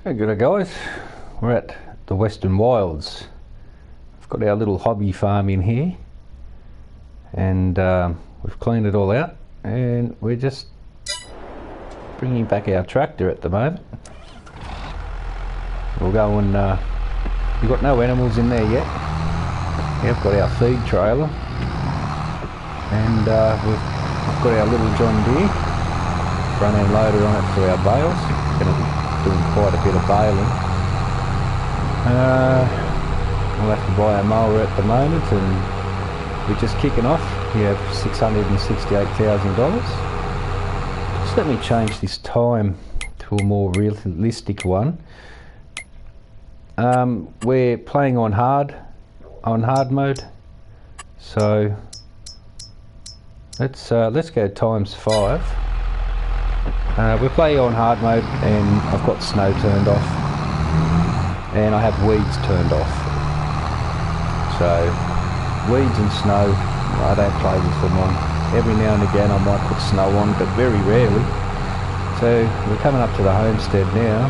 Hey, g'day guys, we're at the Western Wilds. We've got our little hobby farm in here and we've cleaned it all out and we're just bringing back our tractor at the moment. We'll go and we've got no animals in there yet. We've got our feed trailer and we've got our little John Deere front end loader on it for our bales. Going to be doing quite a bit of baling. We'll have to buy a mower at the moment and we're just kicking off. We have $668,000. Just let me change this time to a more realistic one. We're playing on hard mode, so let's go ×5. We're playing on hard mode and I've got snow turned off and I have weeds turned off. So weeds and snow, I don't play with them on. Every now and again I might put snow on, but very rarely. So we're coming up to the homestead now.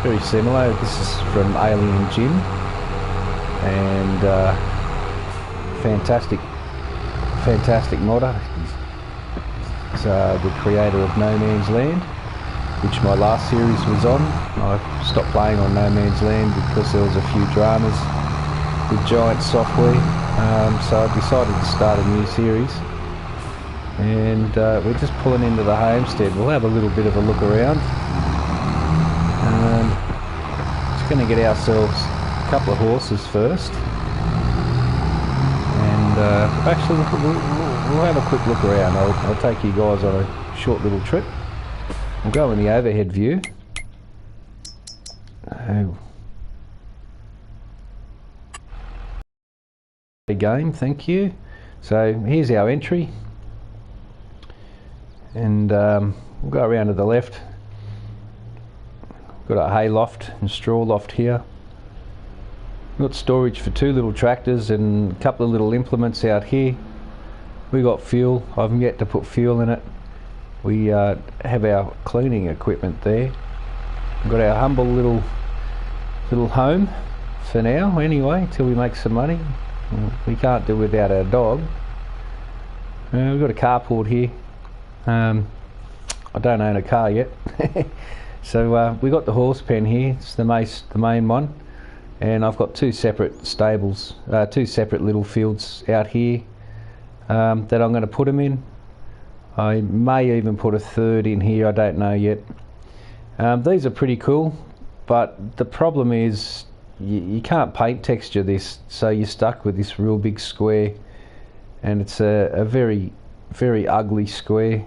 Very similar. This is from Alien Jim and fantastic modder. He's the creator of No Man's Land, which my last series was on. I stopped playing on No Man's Land because there was a few dramas with giant software, so I decided to start a new series. And we're just pulling into the homestead. We'll have a little bit of a look around. Just going to get ourselves a couple of horses first, and actually we'll have a quick look around. I'll take you guys on a short little trip. We'll go in the overhead view. Game, thank you. So here's our entry, and we'll go around to the left. Got a hay loft and straw loft here. Got storage for 2 little tractors and a couple of little implements out here. We got fuel. I haven't yet to put fuel in it. We have our cleaning equipment there. We've got our humble little home for now anyway, till we make some money. We can't do without our dog. We've got a carport here. I don't own a car yet. So we got the horse pen here. It's the main one, and I've got 2 separate stables, 2 separate little fields out here that I'm going to put them in. I may even put a 3rd in here, I don't know yet. These are pretty cool, but the problem is you can't paint texture this, so you're stuck with this real big square, and it's a very ugly square.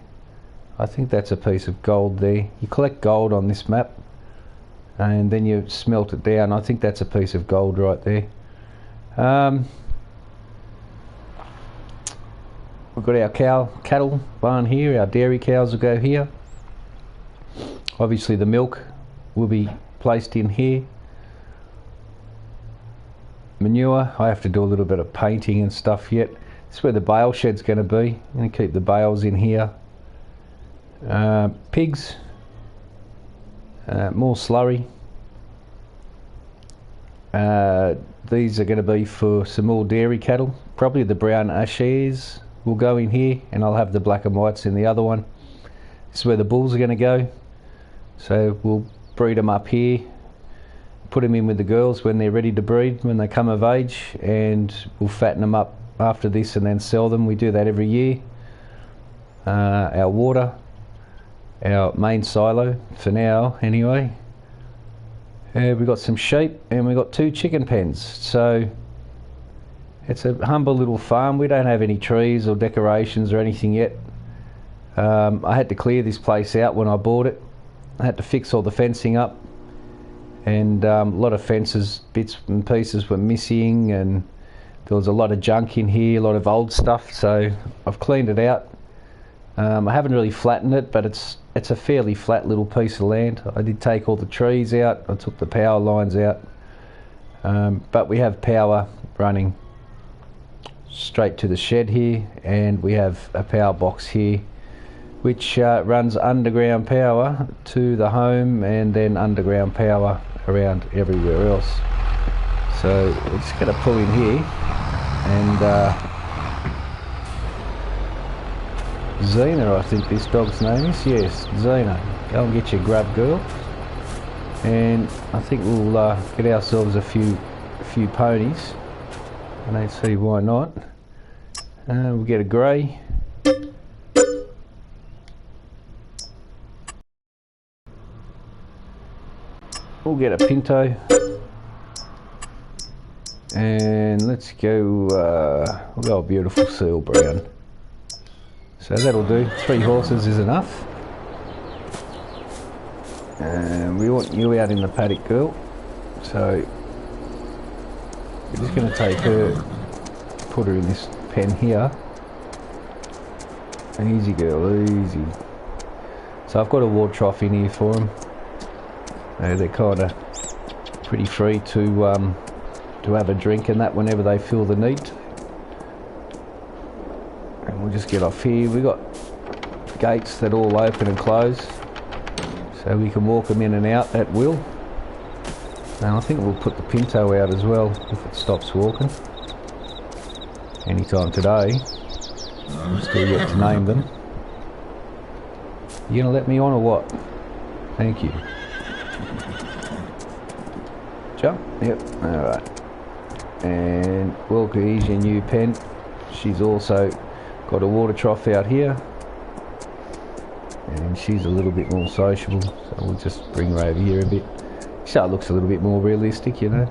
I think that's a piece of gold there. You collect gold on this map and then you smelt it down. I think that's a piece of gold right there. We've got our cattle barn here. Our dairy cows will go here. Obviously the milk will be placed in here. Manure, I have to do a little bit of painting and stuff yet. This is where the bale shed's going to be. I'm going to keep the bales in here. Pigs, more slurry. These are going to be for some more dairy cattle. Probably the brown Ashers will go in here, and I'll have the black and whites in the other one. This is where the bulls are going to go, so we'll breed them up here, put them in with the girls when they're ready to breed, when they come of age, and we'll fatten them up after this and then sell them. We do that every year. Our water, our main silo for now anyway. We've got some sheep and we've got 2 chicken pens, so it's a humble little farm. We don't have any trees or decorations or anything yet. I had to clear this place out when I bought it. I had to fix all the fencing up, and a lot of fences, bits and pieces were missing, and there was a lot of junk in here, a lot of old stuff, so I've cleaned it out. I haven't really flattened it, but it's a fairly flat little piece of land. I did take all the trees out, I took the power lines out, but we have power running straight to the shed here, and we have a power box here which runs underground power to the home and then underground power around everywhere else. So we're just going to pull in here and Xena, I think this dog's name is. Yes, Xena. Go and get your grub, girl. And I think we'll get ourselves a few ponies. I don't see why not. We'll get a grey. We'll get a pinto. And let's go, we'll go a beautiful seal brown. So that'll do. 3 horses is enough. And we want you out in the paddock, girl. So we're just going to take her, put her in this pen here. Easy girl, easy. So I've got a water trough in here for them. They're kind of pretty free to have a drink and that whenever they feel the need. And we'll just get off here. We've got gates that all open and close, so we can walk them in and out at will. And I think we'll put the pinto out as well if it stops walking. Anytime today. I'm still yet to name them. You gonna let me on or what? Thank you. Jump. Yep. Alright. And Wilka, here's your new pen. She's also got a water trough out here. And she's a little bit more sociable, so we'll just bring her over here a bit. So it looks a little bit more realistic, you know.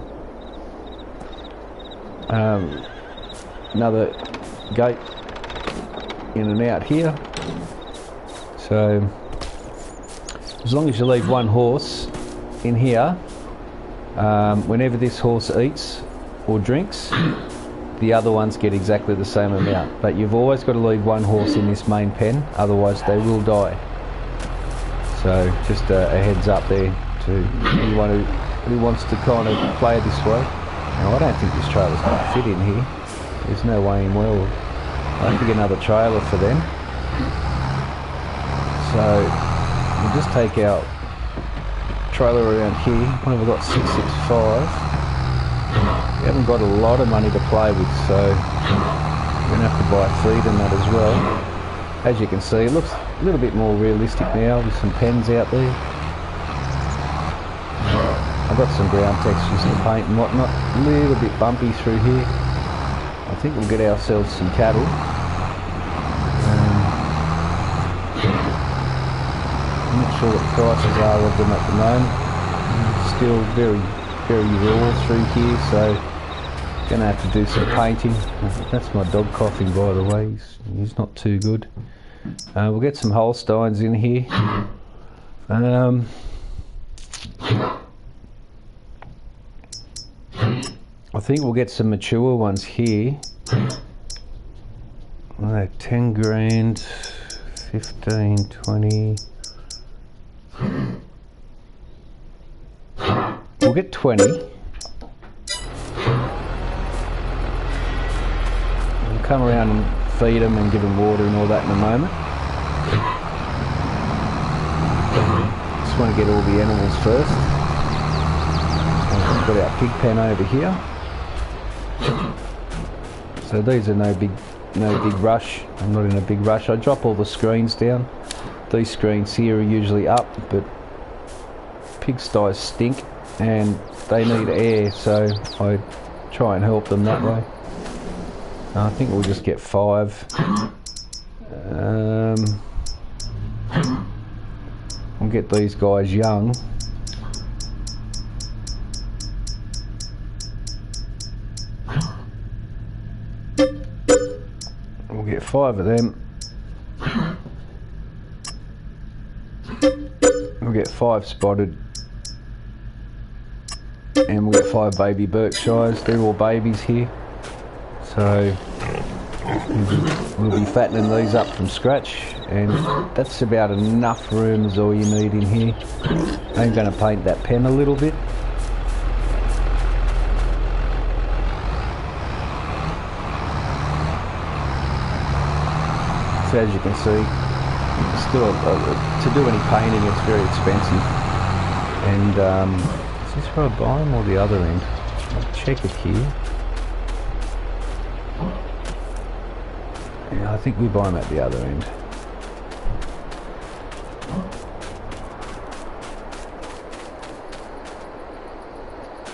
Another gate in and out here. So as long as you leave one horse in here, whenever this horse eats or drinks, the other ones get exactly the same amount. But you've always got to leave one horse in this main pen, otherwise they will die. So just a heads up there to anyone who wants to kind of play this way. Now I don't think this trailer's going to fit in here. There's no way in well. I have to get another trailer for them. So we'll just take our trailer around here. What have we got? 665. We haven't got a lot of money to play with, so we're going to have to buy feed and that as well. As you can see, it looks a little bit more realistic now with some pens out there. I've got some ground textures to paint and whatnot. A little bit bumpy through here. I think we'll get ourselves some cattle. I'm not sure what the prices are of them at the moment. Still very raw through here, so gonna have to do some painting. That's my dog coughing, by the way. He's not too good. We'll get some Holsteins in here. I think we'll get some mature ones here. 10 grand, 15, 20. We'll get 20. We'll come around and feed them and give them water and all that in a moment. Just want to get all the animals first. We've got our pig pen over here. So these are no big rush. I'm not in a big rush. I drop all the screens down. These screens here are usually up, but pigsties stink and they need air, so I try and help them that way. I think we'll just get 5. We'll get these guys young. We'll get 5 of them. We'll get 5 spotted. And we'll get 5 baby Berkshires. They're all babies here. So we'll be fattening these up from scratch, and that's about enough room is all you need in here. I'm going to paint that pen a little bit. So as you can see, Still, to do any painting, it's very expensive. And is this where I buy them or the other end? I'll check it here. Yeah, I think we buy them at the other end.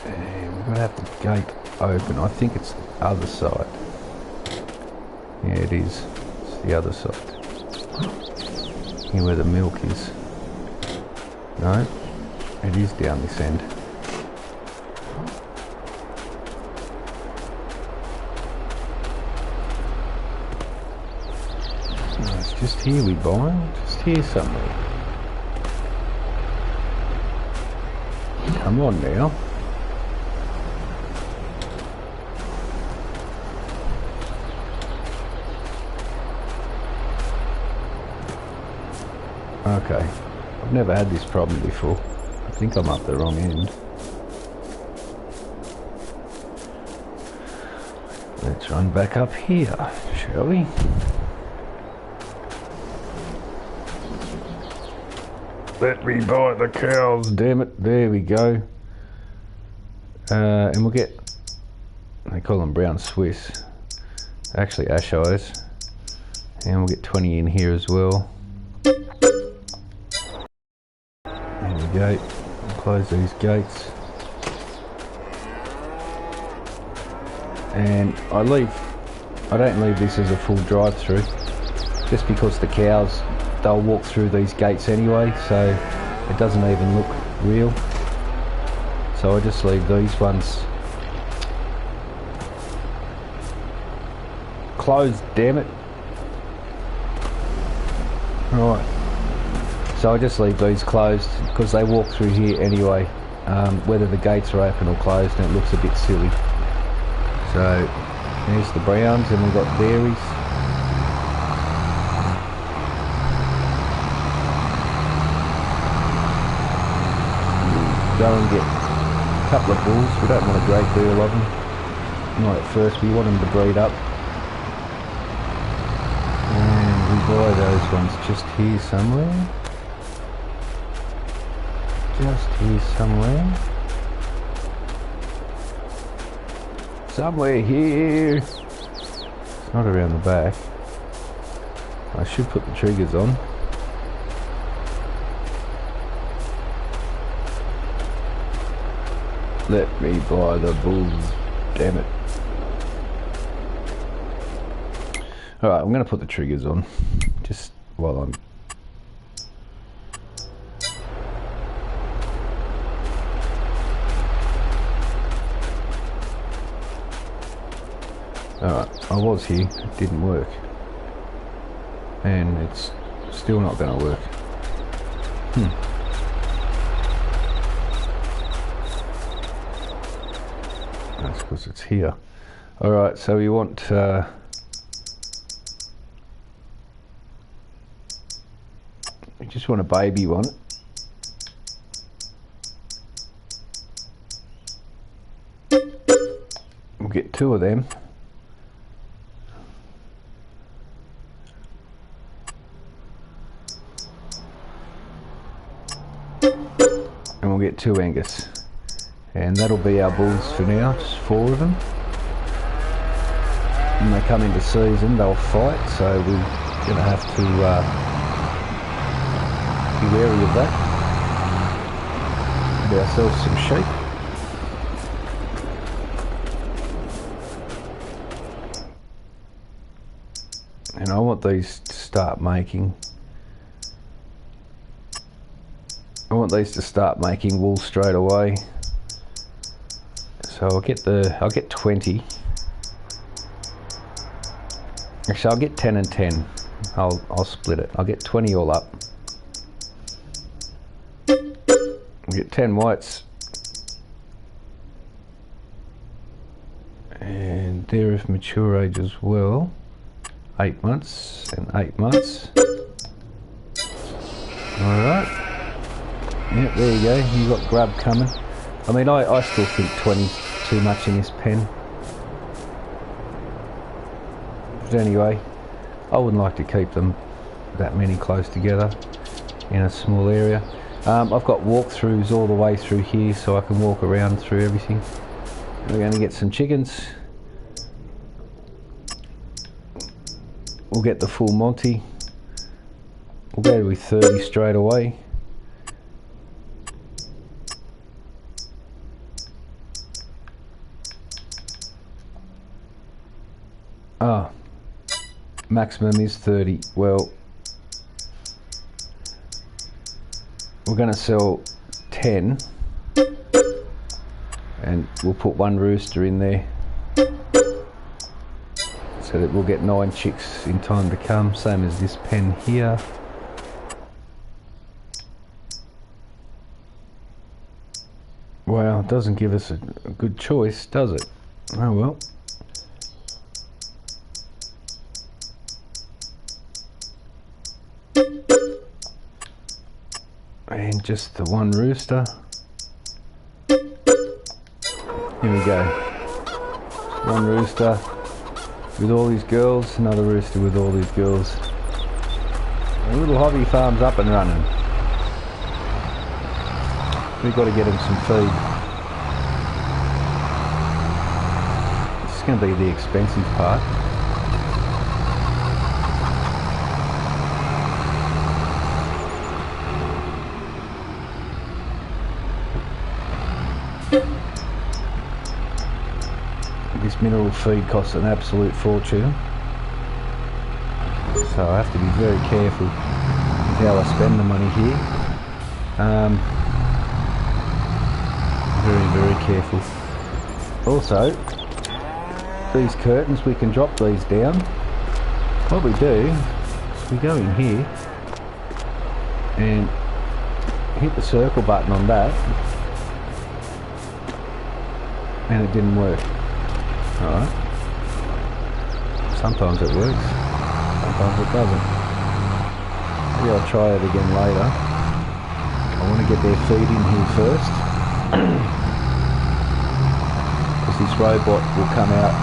And we're going to have the gate open. I think it's the other side. Yeah, it is. It's the other side. Here where the milk is. No, it is down this end. No, it's just here we buy them. Just here somewhere. Come on now. Okay, I've never had this problem before. I think I'm up the wrong end. Let's run back up here, shall we? Let me buy the cows, damn it. There we go. And we'll get, they call them brown Swiss. Actually ash eyes. And we'll get 20 in here as well. Gate, close these gates, and I don't leave this as a full drive-through, just because the cows, they'll walk through these gates anyway, so it doesn't even look real. So I just leave these ones closed, damn it. Right. So I just leave these closed because they walk through here anyway, whether the gates are open or closed, and it looks a bit silly. So there's the browns, and we've got dairies. Go and get a couple of bulls. We don't want a great deal of them. Not at first, we want them to breed up. And we buy those ones just here somewhere. Just here somewhere. Somewhere here. It's not around the back. I should put the triggers on. Let me buy the bulls, damn it. Alright, I'm going to put the triggers on just while I'm... Alright, I was here, it didn't work. And it's still not going to work. That's because it's here. Alright, so we want... we just want a baby one. We'll get 2 of them. And we'll get 2 Angus, and that'll be our bulls for now, just 4 of them. When they come into season they'll fight, so we're going to have to be wary of that. Get ourselves some sheep. And I want these to start making... I want these to start making wool straight away. So I'll get 20. Actually, I'll get 10 and 10. I'll split it. I'll get 20 all up. I'll get 10 whites. And they're of mature age as well. 8 months and 8 months. Alright. Yep, there you go. You got grub coming. I mean, I still think 20's too much in this pen. But anyway, I wouldn't like to keep them that many close together in a small area. I've got walkthroughs all the way through here so I can walk around through everything. We're going to get some chickens. We'll get the full Monty. We'll go with 30 straight away. Ah, maximum is 30. Well, we're going to sell 10 and we'll put one rooster in there so that we'll get 9 chicks in time to come, same as this pen here. Well, it doesn't give us a good choice, does it? Oh well. And just the one rooster. Here we go. One rooster with all these girls, another rooster with all these girls. A little hobby farm's up and running. We've got to get them some feed. This is going to be the expensive part. This mineral feed costs an absolute fortune, so I have to be very careful with how I spend the money here. Very careful. Also, these curtains, we can drop these down. What we do is we go in here and hit the circle button on that, and it didn't work. Alright. Sometimes it works, sometimes it doesn't. Maybe I'll try it again later. I want to get their feed in here first. Because this robot will come out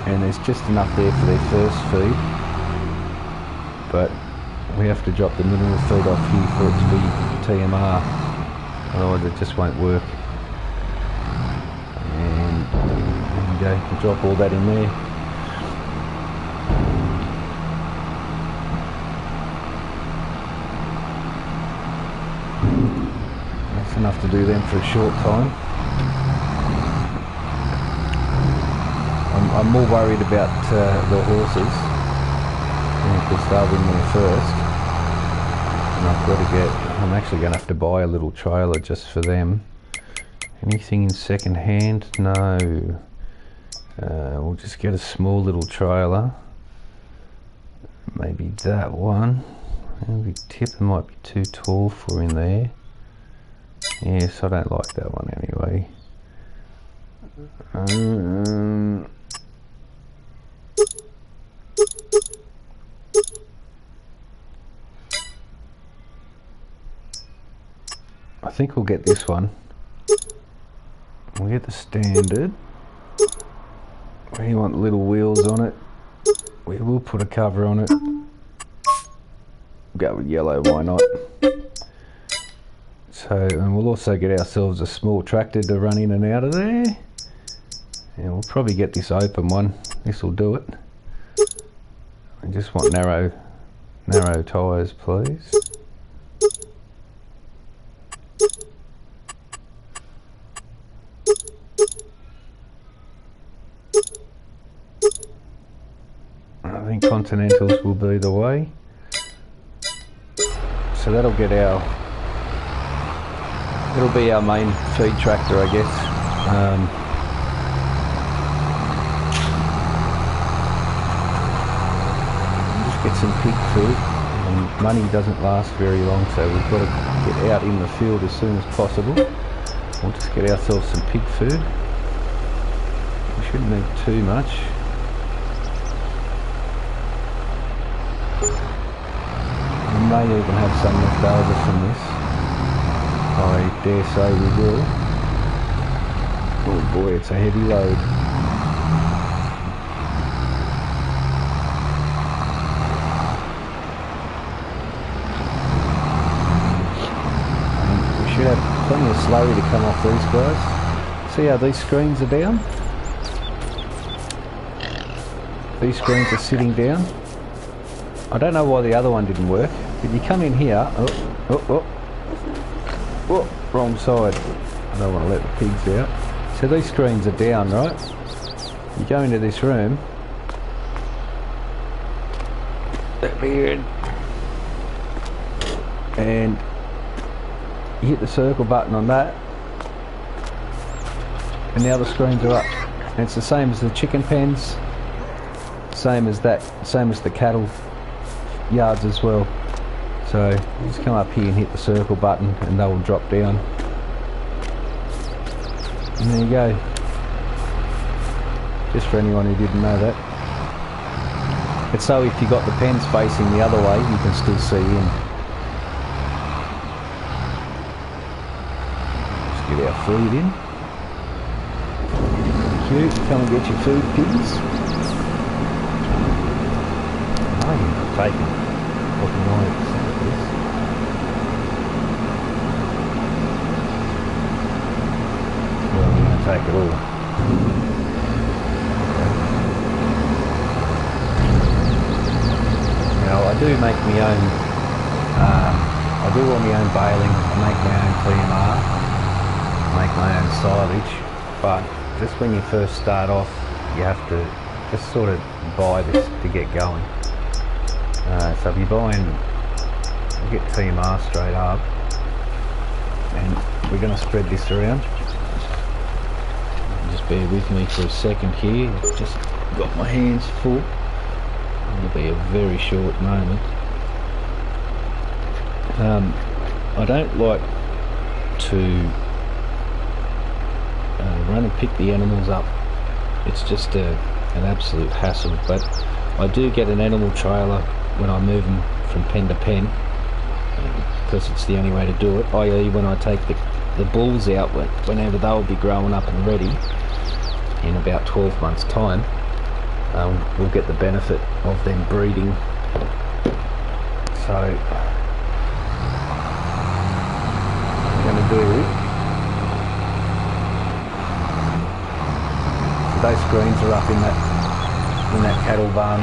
and there's just enough there for their first feed. But we have to drop the mineral feed off here for it to be TMR. Otherwise it just won't work. We'll drop all that in there. That's enough to do them for a short time. I'm more worried about the horses. Because they'll be in there first. And I've got to get, I'm actually going to have to buy a little trailer just for them. Anything in second hand? No. We'll just get a small little trailer. Maybe that one. Maybe tipper might be too tall for in there. Yes, I don't like that one anyway. I think we'll get this one. We'll get the standard. We want little wheels on it. We will put a cover on it. Go with yellow, why not? So, and we'll also get ourselves a small tractor to run in and out of there. And we'll probably get this open one. This will do it. I just want narrow tyres, please. I think Continentals will be the way. So that'll get it'll be our main feed tractor, I guess. Just get some pig food. Money doesn't last very long, so we've got to get out in the field as soon as possible. We'll just get ourselves some pig food. We shouldn't need too much. We may even have some left over from this. I dare say we will. Oh boy, it's a heavy load. should have plenty of slurry to come off these guys. See how these screens are down? These screens are sitting down. I don't know why the other one didn't work, but you come in here, wrong side. I don't want to let the pigs out. So these screens are down, right? You go into this room, let me in, and you hit the circle button on that, and now the screens are up. And it's the same as the chicken pens, same as that, same as the cattle yards as well. So you just come up here and hit the circle button and they will drop down. And there you go. Just for anyone who didn't know that. It's so if you got the pens facing the other way, you can still see in. Just get our food in. Thank you. Come and get your food, pigs. I am taking fucking right at this. Well, I'm going to take it all. Now, I do make my own, I do all my own baling, I make my own TMR, make my own silage, but just when you first start off, you have to just sort of buy this to get going. So if you're buying, you get TMR straight up, and we're going to spread this around. Just bear with me for a second here, I've just got my hands full. It'll be a very short moment. I don't like to run and pick the animals up. It's just an absolute hassle, but I do get an animal trailer when I move them from pen to pen, because it's the only way to do it, i.e. when I take the bulls out, whenever they'll be growing up and ready in about 12 months time. We'll get the benefit of them breeding. So I'm going to do, so those screens are up in that cattle barn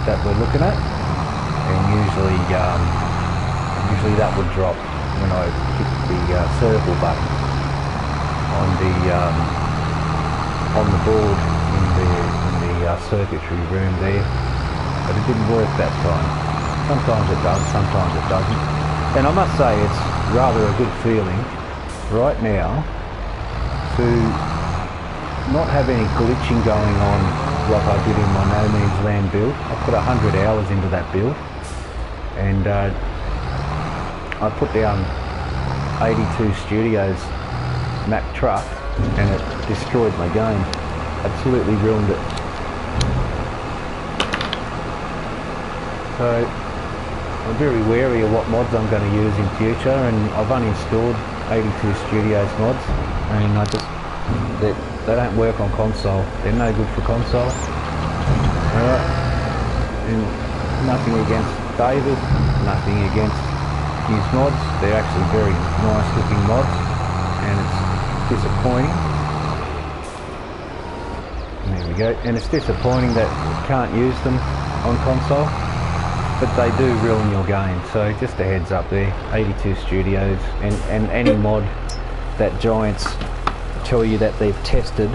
that we're looking at, and usually that would drop when I hit the circle button on the board in the circuitry room there, but it didn't work that time. Sometimes it does, sometimes it doesn't. And I must say it's rather a good feeling right now to not have any glitching going on like I did in my No Man's Land build. I put 100 hours into that build, and I put down 82 Studios Mac truck, and it destroyed my game. Absolutely ruined it. So I'm very wary of what mods I'm going to use in future, and I've uninstalled 82 Studios mods, and they don't work on console. They're no good for console. Alright, and nothing against David, nothing against his mods. They're actually very nice looking mods, and it's disappointing. There we go. And it's disappointing that you can't use them on console, but they do ruin your game. So just a heads up there, 82 Studios, and any mod that Giants tell you that they've tested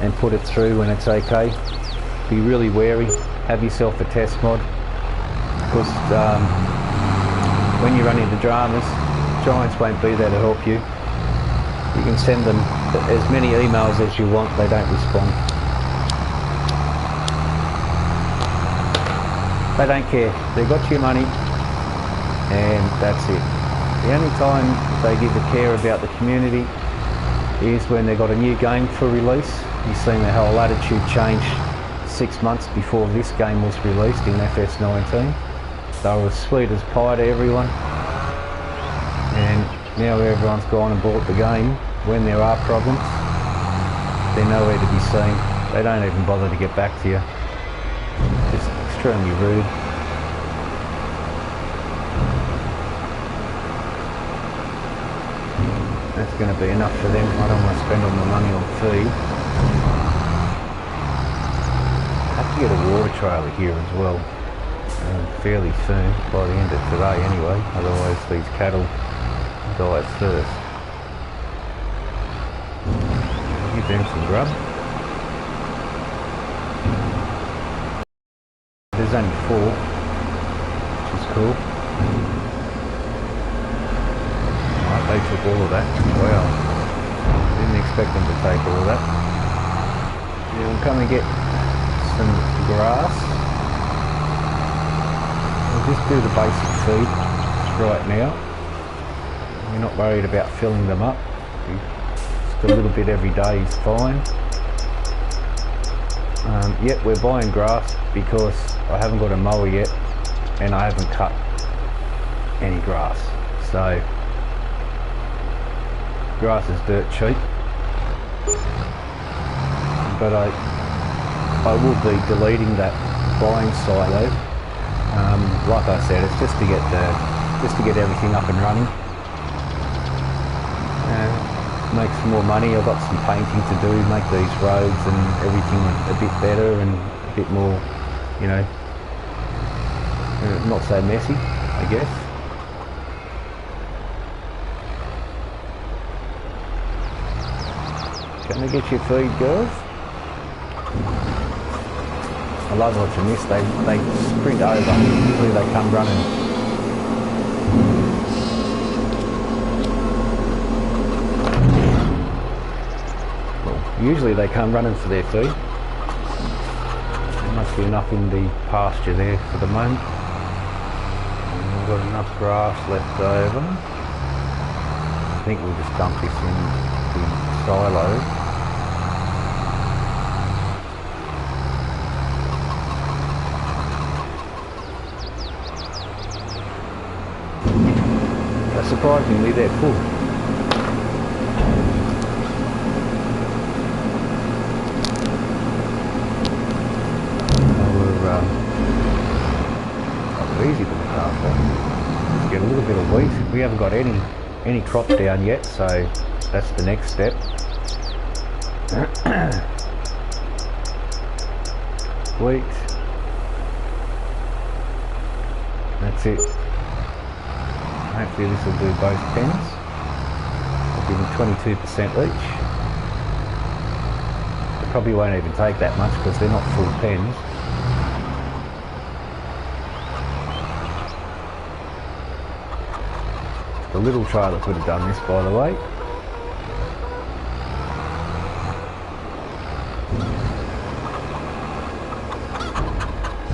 and put it through when it's okay, be really wary. Have yourself a test mod, because when you run into dramas, Giants won't be there to help you. You can send them as many emails as you want, they don't respond. They don't care. They got your money, and that's it. The only time they give a care about the community is when they got a new game for release. You've seen the whole attitude change 6 months before this game was released in FS19. They were as sweet as pie to everyone, and now everyone's gone and bought the game. When there are problems, they're nowhere to be seen. They don't even bother to get back to you. Just extremely rude. That's going to be enough for them. I don't want to spend all my money on feed. I have to get a water trailer here as well, fairly soon, by the end of today anyway, otherwise these cattle die of thirst. Give them some grub. There's only 4, which is cool. Right, they took all of that. Wow. Didn't expect them to take all of that. Yeah, we'll come and get some grass. We'll just do the basic feed right now. We're not worried about filling them up. Just a little bit every day is fine. Yep, we're buying grass because I haven't got a mower yet and I haven't cut any grass. So grass is dirt cheap, but I will be deleting that buying silo. Like I said, it's just to get everything up and running. Make some more money. I've got some painting to do, make these roads and everything a bit better and a bit more, you know, not so messy, I guess. Can I get your feed, girls? I love watching this. They sprint over. Usually they come running. Usually they come running for their food. There must be enough in the pasture there for the moment. And we've got enough grass left over. I think we'll just dump this in the silo. But surprisingly they're full. Easy to look after. Just get a little bit of wheat. We haven't got any crops down yet, so that's the next step. Wheat. That's it. Hopefully this will do both pens. I'll give them 22% each. They probably won't even take that much because they're not full pens. The little trailer could have done this, by the way.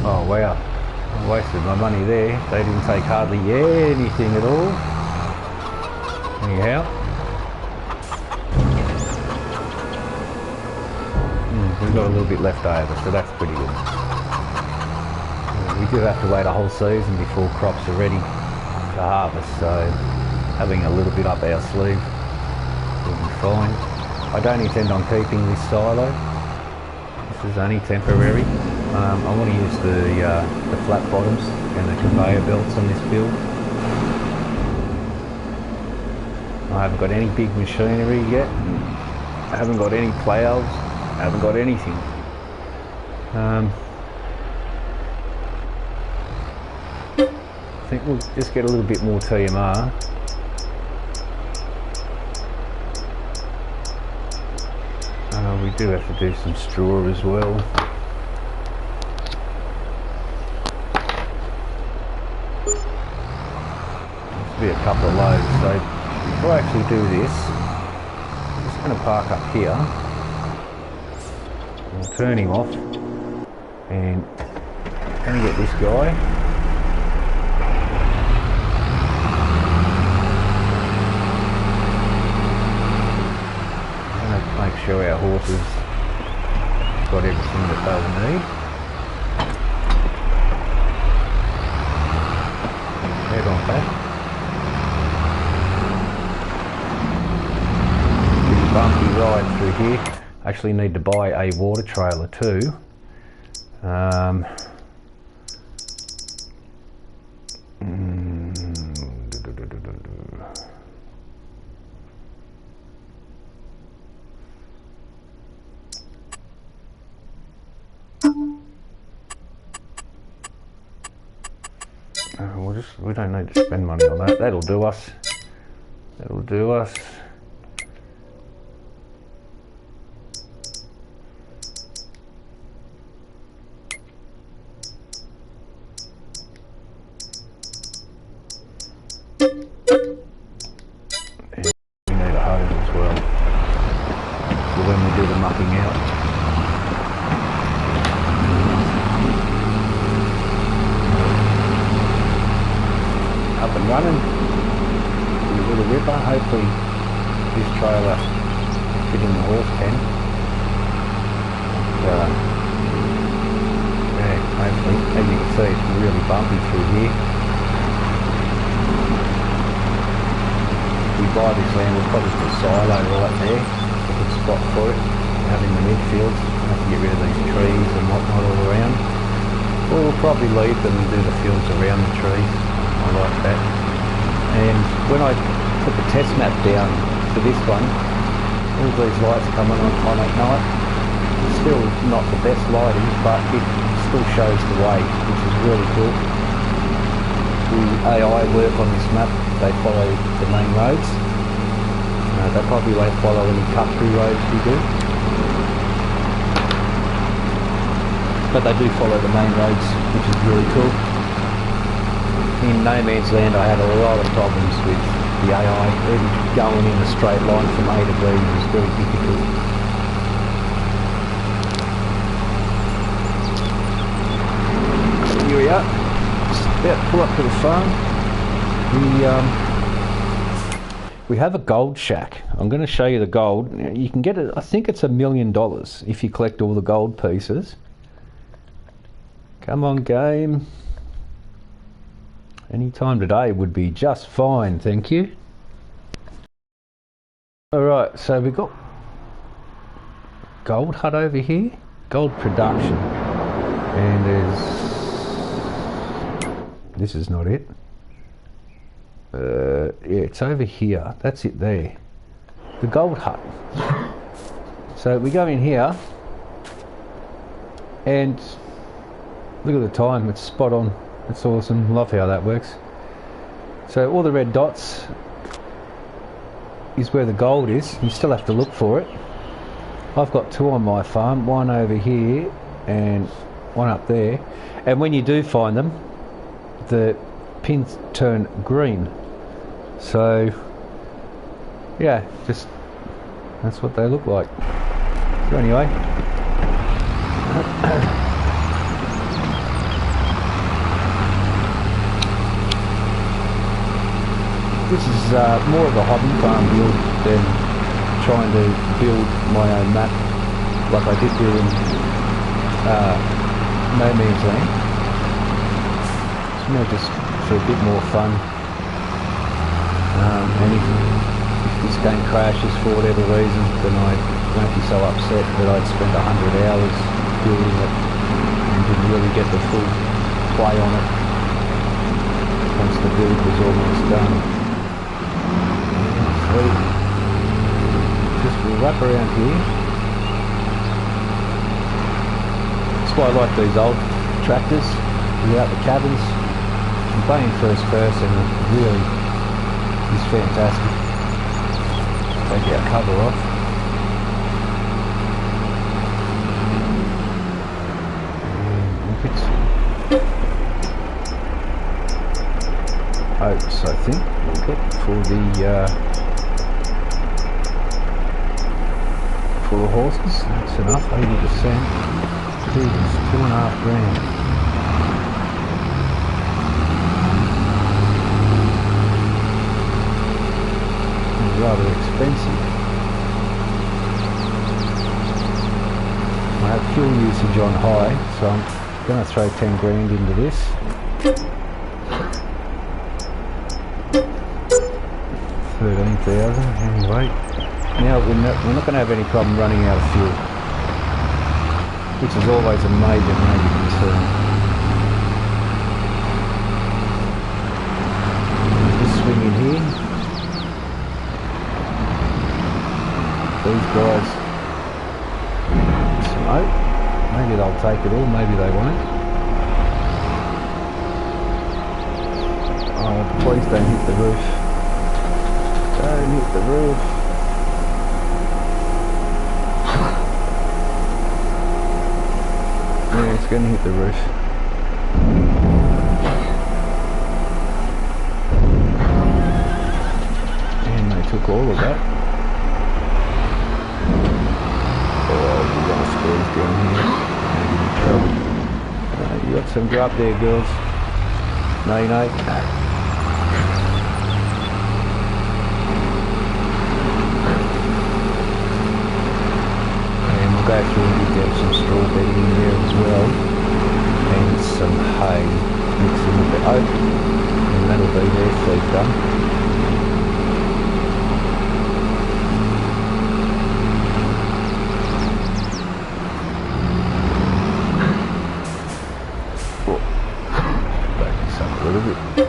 Oh wow, I wasted my money there. They didn't take hardly anything at all. Anyhow, we've got a little bit left over, so that's pretty good. We do have to wait a whole season before crops are ready to harvest, so having a little bit up our sleeve will be fine. I don't intend on keeping this silo. This is only temporary. I want to use the flat bottoms and the conveyor belts on this build. I haven't got any big machinery yet. I haven't got any ploughs. I haven't got anything. I think we'll just get a little bit more TMR. We do have to do some straw as well. There'll be a couple of loads, so before I actually do this, I'm just going to park up here. I'll turn him off and I'm going to get this guy. Make sure our horses got everything that they'll need. Head on back. Pretty bumpy ride through here. Actually need to buy a water trailer too. we don't need to spend money on that. That'll do us. That'll do us. Running with a little ripper. Hopefully this trailer will fit in the horse pen. Yeah, hopefully. As you can see, it's really bumpy through here. If we buy this land, we'll probably put a silo right there. It's a good spot for it. Have in the midfield. Have to get rid of these trees and whatnot all around. Or we'll probably leave them and do the fields around the trees. I like that. And when I put the test map down for this one, all these lights coming on at night, it's still not the best lighting, but it still shows the way, which is really cool. The AI work on this map, they follow the main roads. They probably won't follow any cut-through roads we do, but they do follow the main roads, which is really cool. In No Man's Land I had a lot of problems with the AI. Even going in a straight line from A to B was very difficult. Here we are, just about to pull up to the farm. We have a gold shack. I'm going to show you the gold. You can get it, I think it's $1 million if you collect all the gold pieces. Come on, game. Any time today would be just fine, thank you. Alright, so we've got gold hut over here, gold production, and this is not it. Yeah, it's over here, that's it there, the gold hut. So we go in here, and look at the time, it's spot on. That's awesome, love how that works. So all the red dots is where the gold is. You still have to look for it. I've got 2 on my farm, one over here and one up there. And when you do find them, the pins turn green. So yeah, just that's what they look like. So anyway. This is more of a hobby farm build than trying to build my own map like I did do in No Man's Land. It's more just for a bit more fun. And if this game crashes for whatever reason, then I won't be so upset that I'd spend 100 hours building it and didn't really get the full play on it once the build was almost done. Just we'll wrap around here. That's why I like these old tractors without the cabins. And playing first person really is fantastic. Take our cover off. And oats, I think we'll get for the horses. That's enough, 80%. Jesus, $2.5 grand. It's rather expensive. I have fuel usage on high, so I'm going to throw 10 grand into this. 13,000 anyway. Now we're not going to have any problem running out of fuel, which is always a major concern. Just swing in here. These guys smoke. Maybe they'll take it all, maybe they won't. Oh, please don't hit the roof. Don't hit the roof. Yeah, it's going to hit the roof. And they took all of that. Oh, we're going to squeeze down here. Maybe in trouble. You got some grub there, girls. No, you know. And we'll go through and get some straw bedding in there as well. And some hay mixed in with the oat. And that'll be their feed done. A little bit.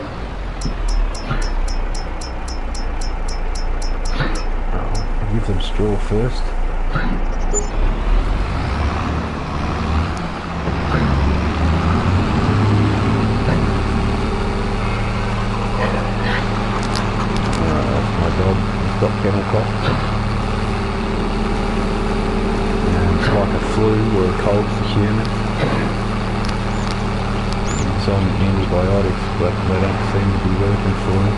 I'll give them straw first. That's my dog. He's got kennel cough. And it's like a flu or a cold for humans. On antibiotics, but they don't seem to be working for him.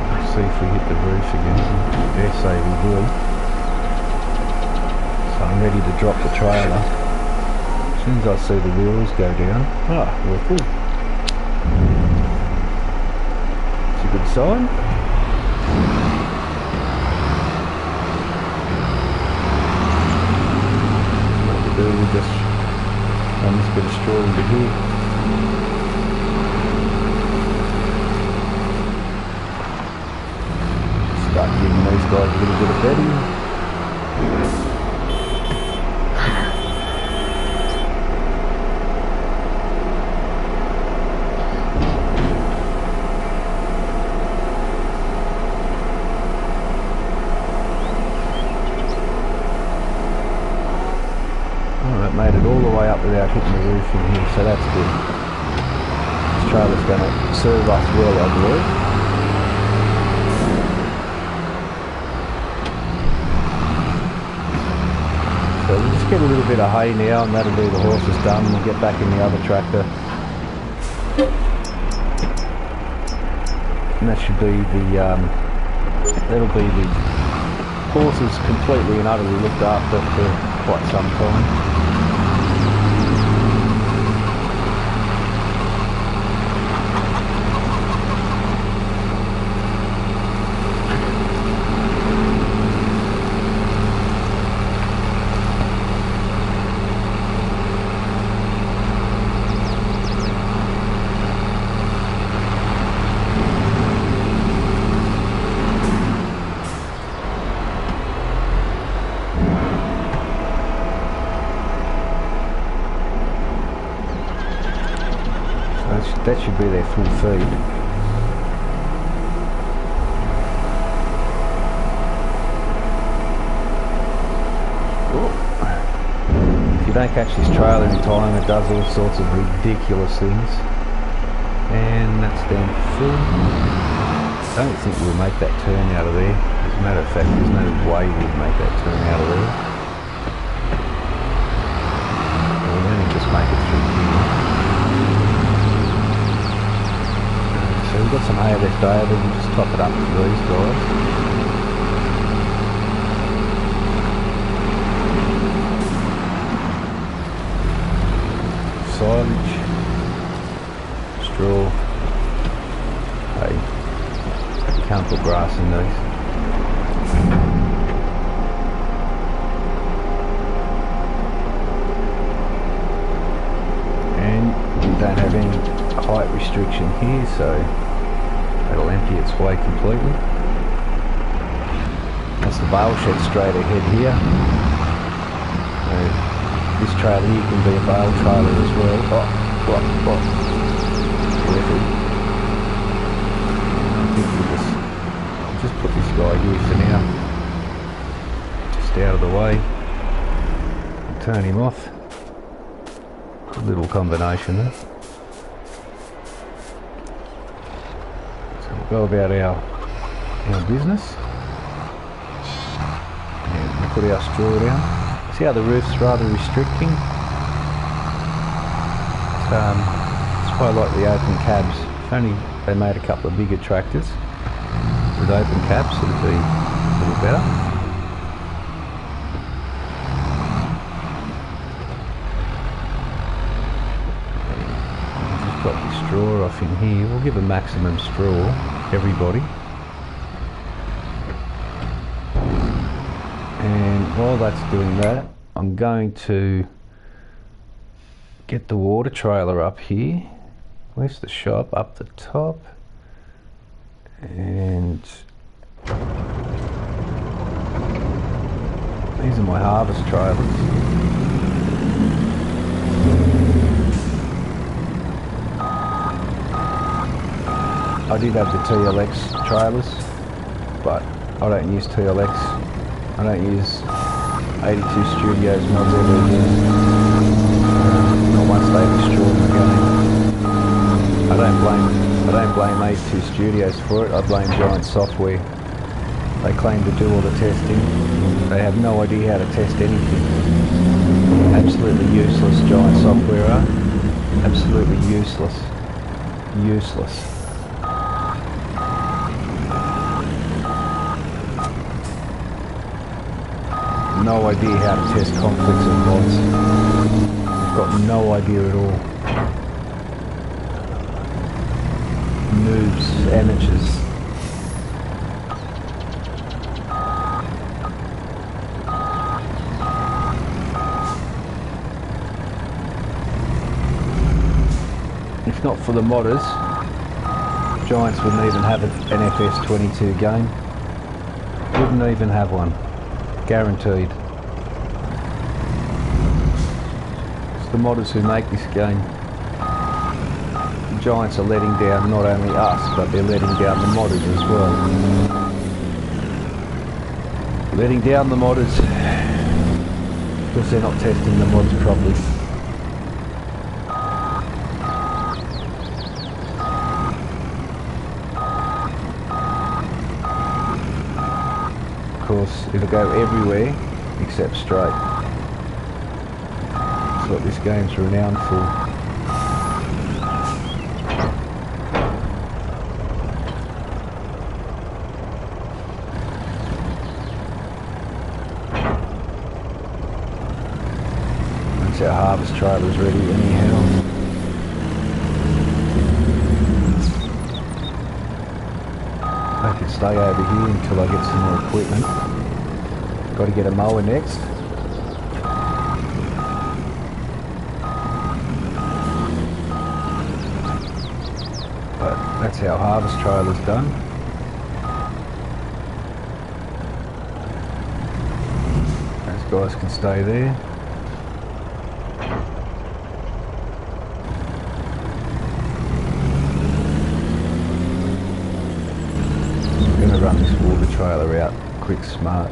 Let's see if we hit the roof again. I dare say we will. So I'm ready to drop the trailer. As soon as I see the wheels go down, we're good. Good sign. What we do, we just run this bit of straw into here. Start giving these guys a little bit of bedding. Made it all the way up without hitting the roof in here, so that's good. This trailer's going to serve us well, I believe. So we'll just get a little bit of hay now, and that'll be the horses done, and we'll get back in the other tractor. And that should be the, that'll be the horses completely and utterly looked after for quite some time. That should be their full feed. If you don't catch this trailer in time, it does all sorts of ridiculous things. And that's down full. I don't think we'll make that turn out of there. As a matter of fact, there's no way we'll make that turn out of there. We'll only just make it through here. So we've got some hay left over, we'll just top it up for these guys. Silage, straw, hay. You can't put grass in these. And we don't have any height restriction here, so that'll empty its way completely. That's the bale shed straight ahead here. This trailer here can be a bale trailer as well. Careful. I think we'll just just put this guy here for now, just out of the way, turn him off. A little combination there. So we'll go about our business and we'll put our straw down. See how the roof's rather restricting? That's why I like the open cabs. If only they made a couple of bigger tractors with open cabs, it'd be a little better. Just got the straw off in here. We'll give a maximum straw, everybody. And while that's doing that, I'm going to get the water trailer up here. Where's the shop? Up the top. And these are my harvest trailers. I did have the TLX trailers, but I don't use TLX. I don't use 82 Studios mods ever again. Not once they destroyed my game. I don't blame 82 Studios for it. I blame Giant Software. They claim to do all the testing. They have no idea how to test anything. Absolutely useless, Giant Software are. Absolutely useless. Useless. No idea how to test conflicts of mods. I've got no idea at all. Noobs, amateurs. If not for the modders, Giants wouldn't even have an FS22 game. Wouldn't even have one. Guaranteed. It's the modders who make this game. The Giants are letting down not only us, but they're letting down the modders as well. Letting down the modders because they're not testing the mods properly. Of course, it'll go everywhere except straight. That's what this game's renowned for. Once our harvest trailer's ready anyhow. I can stay over here until I get some more equipment. Got to get a mower next. But that's how harvest trailer's done. Those guys can stay there. Run this water trailer out quick smart.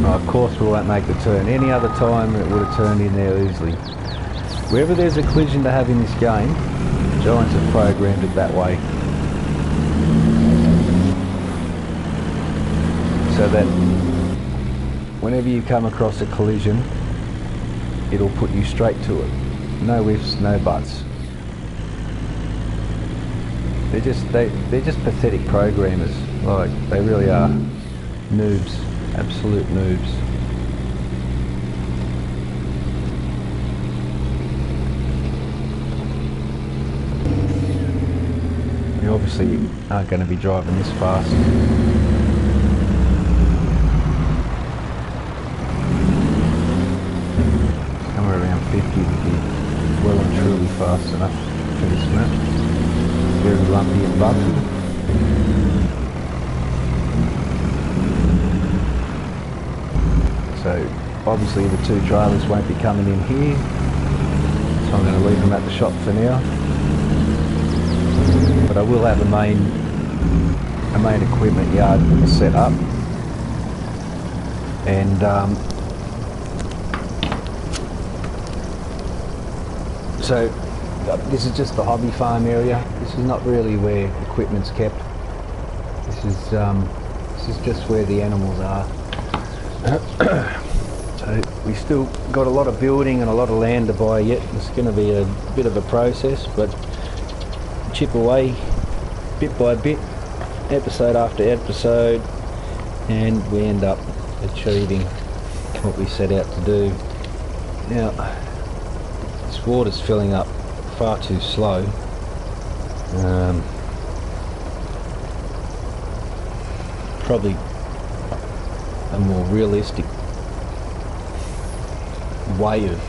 Of course we won't make the turn. Any other time it would have turned in there easily. Wherever there's a collision to have in this game, Giants have programmed it that way. So that whenever you come across a collision, it'll put you straight to it. No ifs, no buts. They're just pathetic programmers. Like, they really are. Noobs. Absolute noobs. You obviously aren't going to be driving this fast. Somewhere around 50 would be well and truly fast enough for this map. Very lumpy and bumpy. So obviously the 2 trailers won't be coming in here, so I'm going to leave them at the shop for now. But I will have a main equipment yard set up, and so this is just the hobby farm area. This is not really where equipment's kept. This is just where the animals are. So we still got a lot of building and a lot of land to buy yet. It's going to be a bit of a process, but chip away bit by bit, episode after episode, and we end up achieving what we set out to do. Now, this water's filling up far too slow. Probably a more realistic way of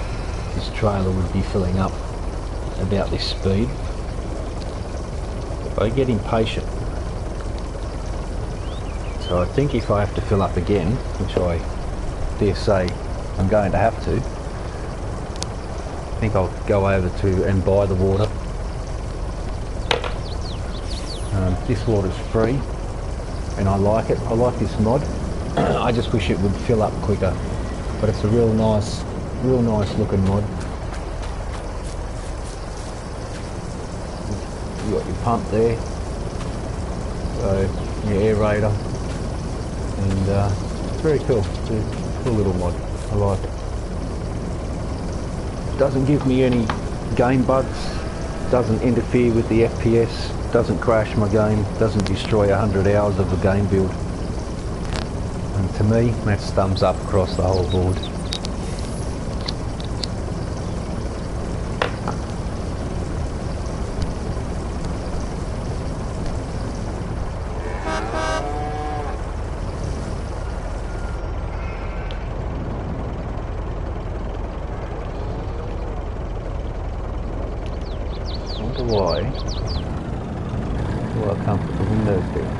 this trailer would be filling up about this speed. I get impatient, so I think if I have to fill up again, which I dare say I'm going to have to, I think I'll go over to and buy the water. This water's free and I like it. I like this mod. I just wish it would fill up quicker, but it's a real nice looking mod. You got your pump there, so your aerator, and it's very cool. It's a cool little mod. I like it. Doesn't give me any game bugs, doesn't interfere with the FPS, doesn't crash my game, doesn't destroy 100 hours of a game build. And to me, that's thumbs up across the whole board. I wonder why I can't put the windows down.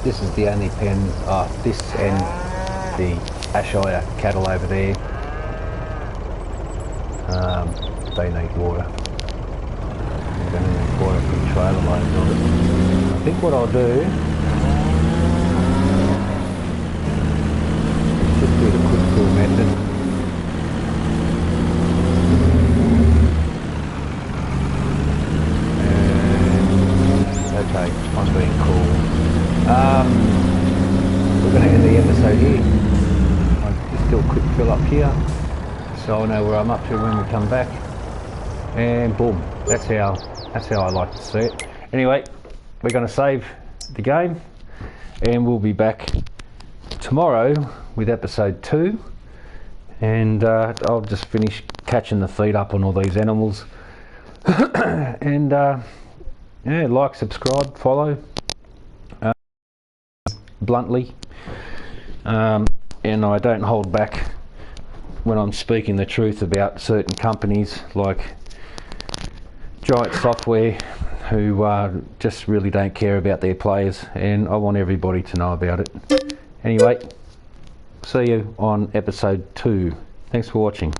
This is the only pen, this and the Ashire cattle over there, they need water. They're going to need water for the trailer loads of it. I think what I'll do is just do the quick fill method. And, okay, I'm being cool. We're going to end the episode here. I'll just do a quick fill up here, so I know where I'm up to when we come back, and boom, that's how I like to see it. Anyway, we're going to save the game, and we'll be back tomorrow with episode 2, and I'll just finish catching the feed up on all these animals. And yeah, like, subscribe, follow, bluntly, and I don't hold back when I'm speaking the truth about certain companies like Giant Software, who just really don't care about their players, and I want everybody to know about it. Anyway, see you on episode 2. Thanks for watching.